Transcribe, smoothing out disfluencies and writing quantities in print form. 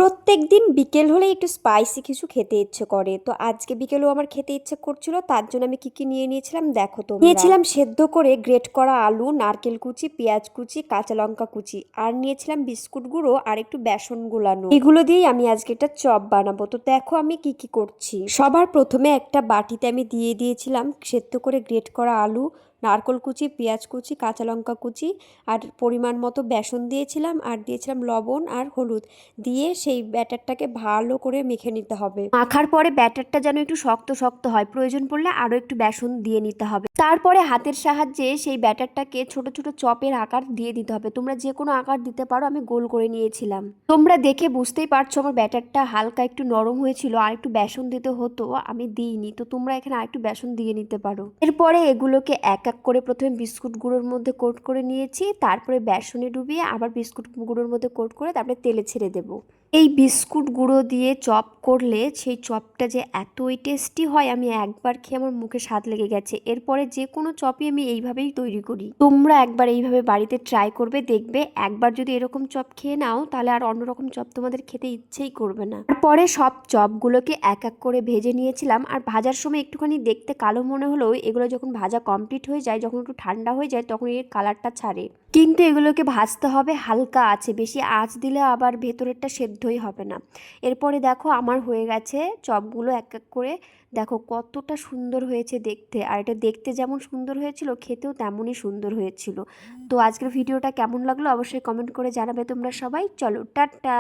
প্রত্যেকদিন বিকেল হলেই একটু স্পাইসি কিছু খেতে ইচ্ছে করে। তো আজকে বিকেলেও আমার খেতে ইচ্ছে করছিল, তার জন্য আমি কি কি নিয়ে নিয়েছিলাম দেখো তোমরা। নিয়েছিলাম সেদ্ধ করে গ্রেট করা আলু, নারকেল কুচি, পেঁয়াজ কুচি, কাঁচা লঙ্কা কুচি, আর নিয়েছিলাম বিস্কুট গুঁড়ো আর একটু বেসন গুলানো। এগুলো দিয়েই আমি আজকে একটা চপ বানাবো। তো দেখো আমি কি কি করছি। সবার প্রথমে একটা বাটিতে আমি দিয়ে দিয়েছিলাম সেদ্ধ করে গ্রেট করা আলু, নারকেল কুচি, পেঁয়াজ কুচি, কাঁচা লঙ্কা কুচি, আর পরিমাণ মতো বেসন দিয়েছিলাম, আর দিয়েছিলাম লবণ আর হলুদ দিয়ে সেই ব্যাটারটাকে ভালো করে মেখে নিতে হবে। মাখার পরে ব্যাটারটা যেন একটু শক্ত শক্ত হয়, প্রয়োজন পড়লে আরও একটু বেসন দিয়ে নিতে হবে। তারপরে হাতের সাহায্যে সেই ব্যাটারটাকে ছোট ছোট চপের আকার দিয়ে দিতে হবে। তোমরা যে কোনো আকার দিতে পারো, আমি গোল করে নিয়েছিলাম। তোমরা দেখে বুঝতেই পারছো আমার ব্যাটারটা হালকা একটু নরম হয়েছিল, আর একটু বেসন দিতে হতো, আমি দিইনি। তো তোমরা এখানে আরেকটু বেসন দিয়ে নিতে পারো। এরপরে এগুলোকে এক এক করে প্রথমে বিস্কুট গুঁড়োর মধ্যে কোট করে নিয়েছি, তারপরে বেসনে ডুবিয়ে আবার বিস্কুট গুঁড়োর মধ্যে কোট করে তারপরে তেলে ছেড়ে দেবো। এই বিস্কুট গুঁড়ো দিয়ে চপ করলে সেই চপটা যে এতই টেস্টি হয়, আমি একবার খেয়ে আমার মুখে স্বাদ লেগে গেছে। এরপরে যে কোনো চপই আমি এইভাবেই তৈরি করি। তোমরা একবার এইভাবে বাড়িতে ট্রাই করবে, দেখবে একবার যদি এরকম চপ খেয়ে নাও তাহলে আর অন্যরকম চপ তোমাদের খেতে ইচ্ছেই করবে না। তারপরে সব চপগুলোকে এক এক করে ভেজে নিয়েছিলাম, আর ভাজার সময় একটুখানি দেখতে কালো মনে হলেও এগুলো যখন ভাজা কমপ্লিট হয়ে যায়, যখন একটু ঠান্ডা হয়ে যায়, তখন এর কালারটা ছাড়ে। কিন্তু এগুলোকে ভাজতে হবে হালকা আছে, বেশি আঁচ দিলে আবার ভেতরেরটা সেদ্ধই হবে না। এরপরে দেখো আমার হয়ে গেছে চপগুলো এক এক করে। দেখো কতটা সুন্দর হয়েছে দেখতে, আর এটা দেখতে যেমন সুন্দর হয়েছিল খেতেও তেমনই সুন্দর হয়েছিল। তো আজকের ভিডিওটা কেমন লাগলো অবশ্যই কমেন্ট করে জানাবে তোমরা সবাই। চলো টাটা।